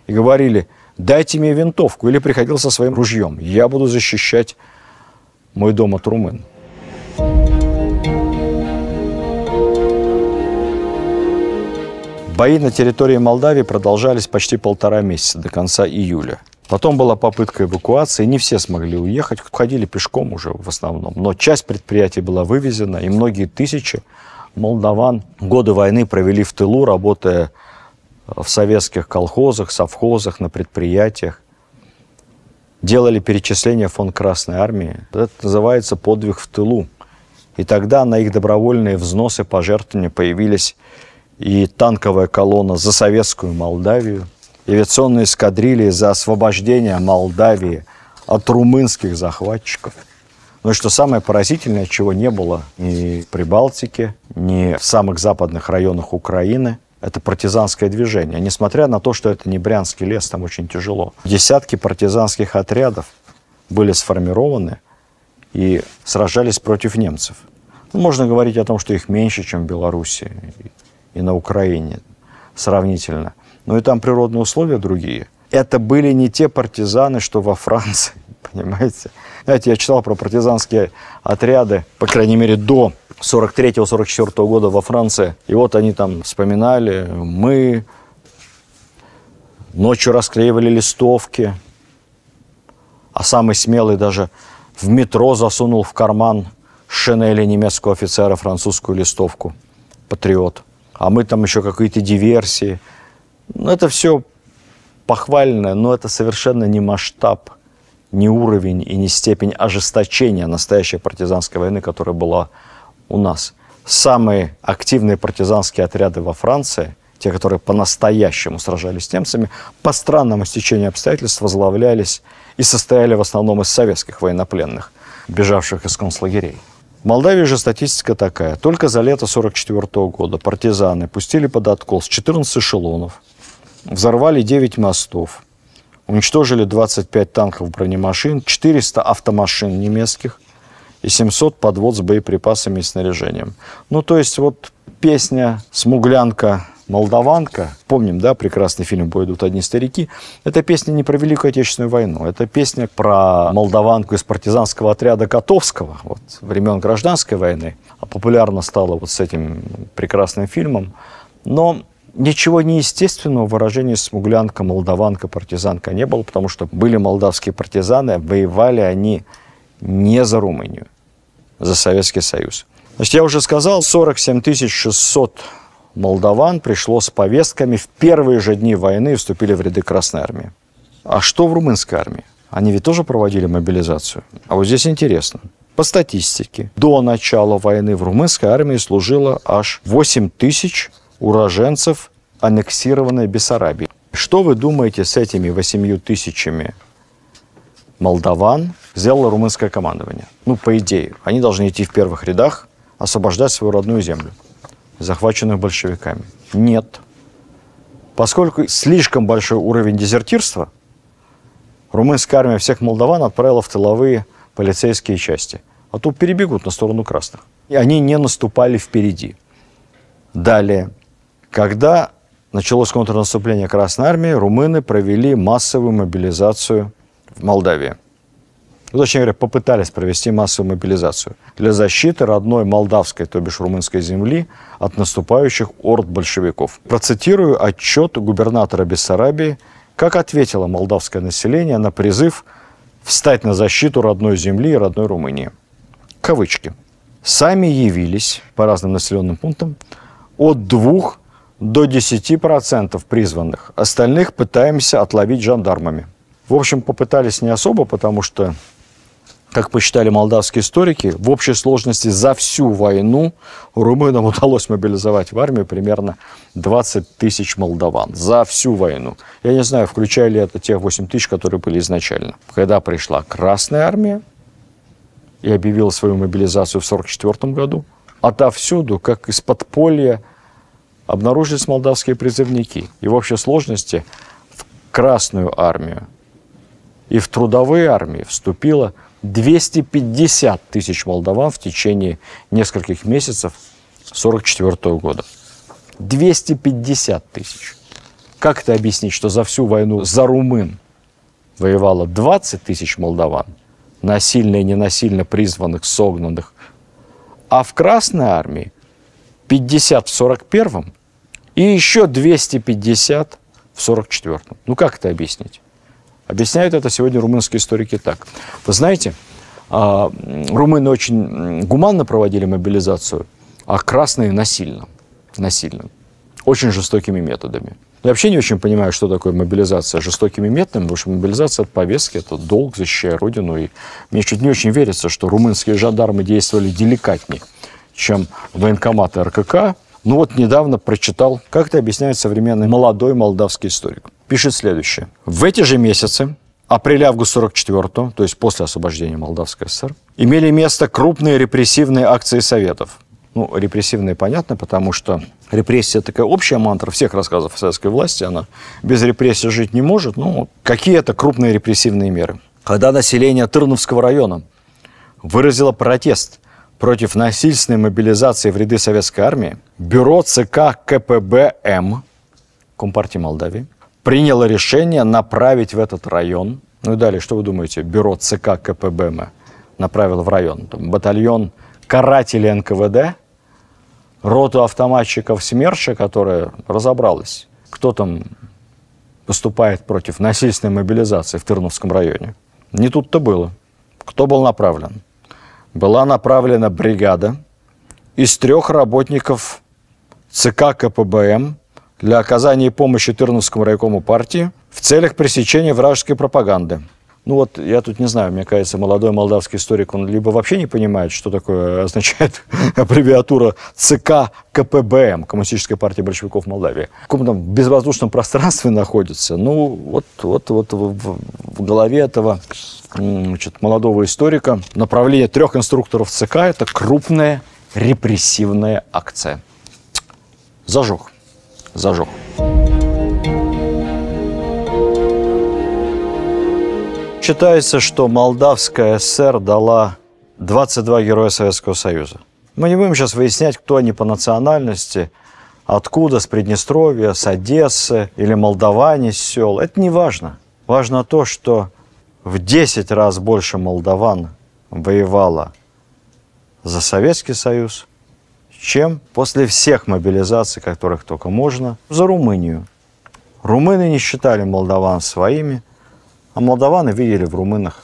A: и говорили: дайте мне винтовку, или приходил со своим ружьем, я буду защищать мой дом от румын. Бои на территории Молдавии продолжались почти 1,5 месяца, до конца июля. Потом была попытка эвакуации, не все смогли уехать, ходили пешком уже в основном. Но часть предприятий была вывезена, и многие тысячи молдаван годы войны провели в тылу, работая в советских колхозах, совхозах, на предприятиях. Делали перечисления в фонд Красной Армии. Это называется подвиг в тылу. И тогда на их добровольные взносы, пожертвования появились и танковая колонна за советскую Молдавию, авиационные эскадрильи за освобождение Молдавии от румынских захватчиков. Но и что самое поразительное, чего не было ни в Прибалтике, ни в самых западных районах Украины, это партизанское движение. Несмотря на то, что это не Брянский лес, там очень тяжело. Десятки партизанских отрядов были сформированы и сражались против немцев. Ну, можно говорить о том, что их меньше, чем в Беларуси и на Украине сравнительно. Но и там природные условия другие. Это были не те партизаны, что во Франции, понимаете? Знаете, я читал про партизанские отряды, по крайней мере, до 43-44 года во Франции. И вот они там вспоминали: мы ночью расклеивали листовки, а самый смелый даже в метро засунул в карман шинели немецкого офицера французскую листовку «Патриот». А мы там еще какие-то диверсии. Ну, это все похвальное, но это совершенно не масштаб, не уровень и не степень ожесточения настоящей партизанской войны, которая была у нас. Самые активные партизанские отряды во Франции, те, которые по-настоящему сражались с немцами, по странному стечению обстоятельств возглавлялись и состояли в основном из советских военнопленных, бежавших из концлагерей. В Молдавии же статистика такая. Только за лето 1944 года партизаны пустили под откос 14 эшелонов, взорвали 9 мостов, уничтожили 25 танков, бронемашин, 400 автомашин немецких и 700 подвод с боеприпасами и снаряжением. Ну, то есть вот песня «Смуглянка-молдаванка», помним, да, прекрасный фильм «Бой идут одни старики», это песня не про Великую Отечественную войну, это песня про молдаванку из партизанского отряда Котовского, вот, времен Гражданской войны, а популярно стало вот с этим прекрасным фильмом, но ничего неестественного в выражении «смуглянка», «молдаванка», «партизанка» не было, потому что были молдавские партизаны, воевали они не за Румынию, за Советский Союз. Значит, я уже сказал, 47 600 молдаван пришло с повестками в первые же дни войны и вступили в ряды Красной Армии. А что в румынской армии? Они ведь тоже проводили мобилизацию. А вот здесь интересно. По статистике, до начала войны в румынской армии служило аж 8 тысяч уроженцев аннексированной Бессарабии. Что вы думаете, с этими 8 тысячами молдаван сделало румынское командование? Ну, по идее, они должны идти в первых рядах, освобождать свою родную землю, захваченную большевиками. Нет. Поскольку слишком большой уровень дезертирства, румынская армия всех молдаван отправила в тыловые полицейские части. А то перебегут на сторону красных. И они не наступали впереди. Далее, когда началось контрнаступление Красной армии, румыны провели массовую мобилизацию в Молдавии. Ну, точнее говоря, попытались провести массовую мобилизацию для защиты родной молдавской, то бишь румынской земли, от наступающих орд большевиков. Процитирую отчет губернатора Бессарабии, как ответило молдавское население на призыв встать на защиту родной земли и родной Румынии. Кавычки. «Сами явились по разным населенным пунктам от 2 до 10% призванных. Остальных пытаемся отловить жандармами». В общем, попытались не особо, потому что как посчитали молдавские историки, в общей сложности за всю войну румынам удалось мобилизовать в армию примерно 20 тысяч молдаван. За всю войну. Я не знаю, включали ли это тех 8 тысяч, которые были изначально. Когда пришла Красная армия и объявила свою мобилизацию в 1944 году, отовсюду, как из подполья, обнаружились молдавские призывники. И в общей сложности в Красную армию и в трудовые армии вступило 250 тысяч молдаван в течение нескольких месяцев 1944 года. 250 тысяч. Как это объяснить, что за всю войну за румын воевало 20 тысяч молдаван, насильно и ненасильно призванных, согнанных, а в Красной армии 50 в 1941 и еще 250 в 1944. Ну как это объяснить? Объясняют это сегодня румынские историки так. Вы знаете, румыны очень гуманно проводили мобилизацию, а красные насильно. Насильно. Очень жестокими методами. Я вообще не очень понимаю, что такое мобилизация жестокими методами, потому что мобилизация от повестки, это долг, защищая Родину. И мне чуть не очень верится, что румынские жандармы действовали деликатнее, чем военкоматы РКК. Ну вот недавно прочитал, как это объясняет современный молодой молдавский историк. Пишет следующее. В эти же месяцы, апрель-август 1944, то есть после освобождения Молдавской ССР, имели место крупные репрессивные акции Советов. Ну, репрессивные понятно, потому что репрессия такая общая мантра всех рассказов о советской власти, она без репрессий жить не может. Ну, какие это крупные репрессивные меры? Когда население Тырновского района выразило протест против насильственной мобилизации в ряды советской армии, бюро ЦК КПБМ Компартии Молдавии приняло решение направить в этот район, ну и далее, что вы думаете, бюро ЦК КПБМ направило в район, там, батальон карателей НКВД, роту автоматчиков СМЕРШа, которая разобралась, кто там выступает против насильственной мобилизации в Тырновском районе. Не тут-то было. Кто был направлен? Была направлена бригада из 3 работников ЦК КПБМ для оказания помощи Тырновскому райкому партии в целях пресечения вражеской пропаганды. Ну вот, я тут не знаю, мне кажется, молодой молдавский историк, он либо вообще не понимает, что такое означает аббревиатура ЦК КПБМ, Коммунистической партии большевиков Молдавии. В каком-то безвоздушном пространстве находится. Ну, вот в голове этого молодого историка направление 3 инструкторов ЦК – это крупная репрессивная акция. Зажег. Зажег. Считается, что Молдавская ССР дала 22 героя Советского Союза. Мы не будем сейчас выяснять, кто они по национальности, откуда, с Приднестровья, с Одессы или молдаване с сел. Это не важно. Важно то, что в 10 раз больше молдаван воевало за Советский Союз, чем после всех мобилизаций, которых только можно, за Румынию. Румыны не считали молдаван своими, а молдаваны видели в румынах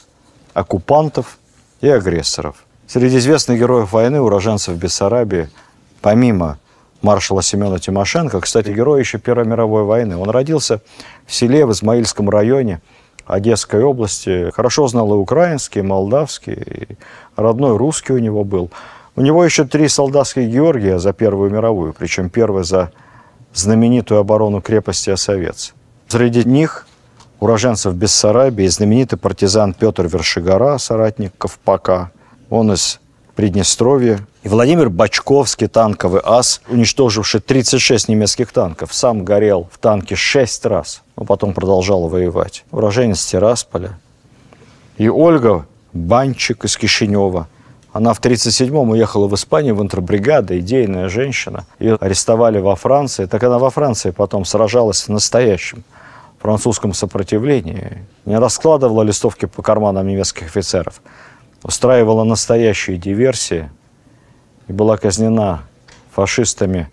A: оккупантов и агрессоров. Среди известных героев войны, уроженцев Бессарабии, помимо маршала Семена Тимошенко, кстати, герой еще Первой мировой войны, он родился в селе в Измаильском районе Одесской области, хорошо знал и украинский, и молдавский, и родной русский у него был. У него еще 3 солдатских Георгия за Первую мировую, причем первый за знаменитую оборону крепости Осовец. Среди них уроженцев Бессарабии, знаменитый партизан Петр Вершигора, соратник Ковпака, он из Приднестровья, и Владимир Бачковский, танковый ас, уничтоживший 36 немецких танков, сам горел в танке 6 раз, но потом продолжал воевать. Уроженец Тирасполя. И Ольга Банчик из Кишинева. Она в 1937-м уехала в Испанию в интербригады, идейная женщина. Ее арестовали во Франции. Так она во Франции потом сражалась в настоящем французском сопротивлении, не раскладывала листовки по карманам немецких офицеров, устраивала настоящие диверсии и была казнена фашистами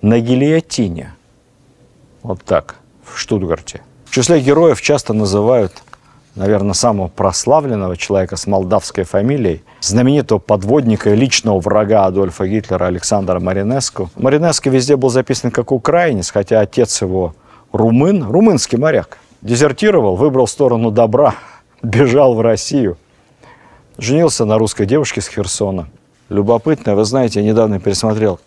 A: на гильотине. Вот так, в Штутгарте. В числе героев часто называют, наверное, самого прославленного человека с молдавской фамилией, знаменитого подводника и личного врага Адольфа Гитлера Александра Маринеску. Маринеску везде был записан как украинец, хотя отец его румын, румынский моряк. Дезертировал, выбрал сторону добра, бежал в Россию. Женился на русской девушке с Херсона. Любопытно, вы знаете, я недавно пересмотрел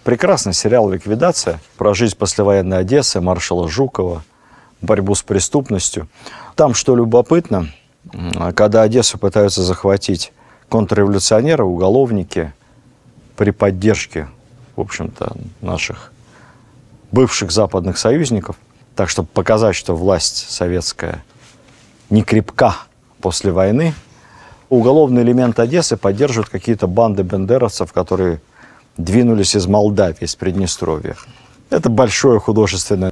A: прекрасный сериал «Ликвидация» про жизнь послевоенной Одессы, маршала Жукова, борьбу с преступностью. Там, что любопытно, когда Одессу пытаются захватить контрреволюционеры, уголовники, при поддержке, в общем-то, наших бывших западных союзников, так, чтобы показать, что власть советская не крепка после войны, уголовный элемент Одессы поддерживают какие-то банды бендеровцев, которые двинулись из Молдавии, из Приднестровья. Это большое художественное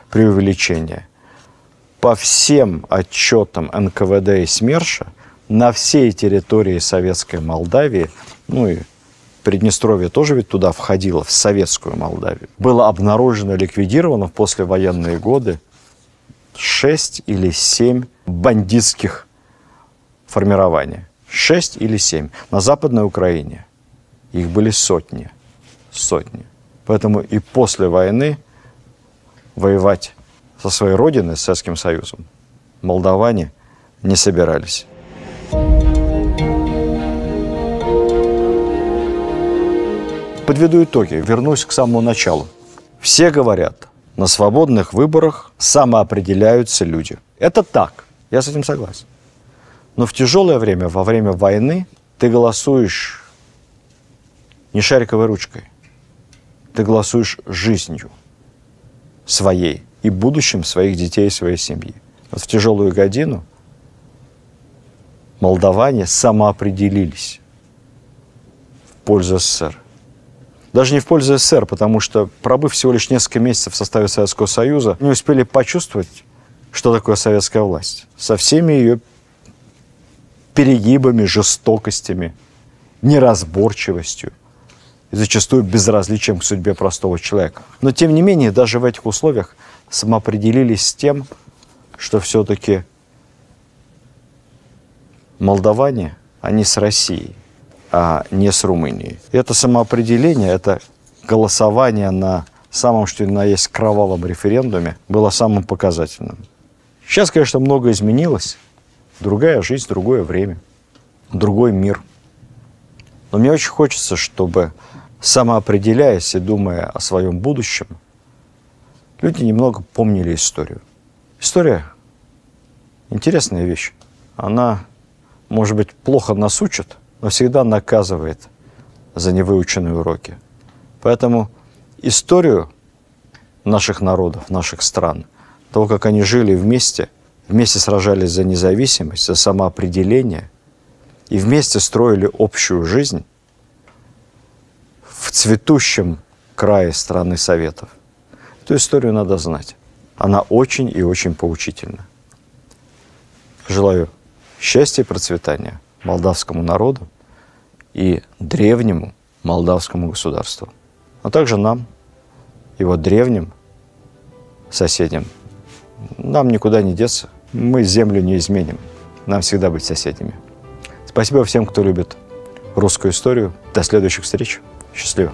A: преувеличение. По всем отчетам НКВД и СМЕРШа на всей территории советской Молдавии, ну и Приднестровье тоже ведь туда входило, в советскую Молдавию, было обнаружено, ликвидировано в послевоенные годы 6 или 7 бандитских формирования. 6 или 7. На Западной Украине их были сотни. Сотни. Поэтому и после войны воевать со своей родиной, с Советским Союзом, молдаване не собирались. Подведу итоги, вернусь к самому началу. Все говорят, на свободных выборах самоопределяются люди. Это так, я с этим согласен. Но в тяжелое время, во время войны, ты голосуешь не шариковой ручкой, ты голосуешь жизнью своей и будущим своих детей и своей семьи. Вот в тяжелую годину молдаване самоопределились в пользу СССР. Даже не в пользу СССР, потому что, пробыв всего лишь несколько месяцев в составе Советского Союза, не успели почувствовать, что такое советская власть. Со всеми ее перегибами, жестокостями, неразборчивостью и зачастую безразличием к судьбе простого человека. Но, тем не менее, даже в этих условиях самоопределились с тем, что все-таки молдаване, они с Россией, а не с Румынией. И это самоопределение, это голосование на самом, что ни на есть, кровавом референдуме было самым показательным. Сейчас, конечно, многое изменилось. Другая жизнь, другое время, другой мир. Но мне очень хочется, чтобы, самоопределяясь и думая о своем будущем, люди немного помнили историю. История – интересная вещь. Она, может быть, плохо нас учит, но всегда наказывает за невыученные уроки. Поэтому историю наших народов, наших стран, того, как они жили вместе сражались за независимость, за самоопределение и вместе строили общую жизнь в цветущем крае страны Советов. Эту историю надо знать. Она очень и очень поучительна. Желаю счастья и процветания молдавскому народу и древнему молдавскому государству, а также нам, его древним соседям. Нам никуда не деться, мы землю не изменим, нам всегда быть соседями. Спасибо всем, кто любит русскую историю. До следующих встреч. Счастливо.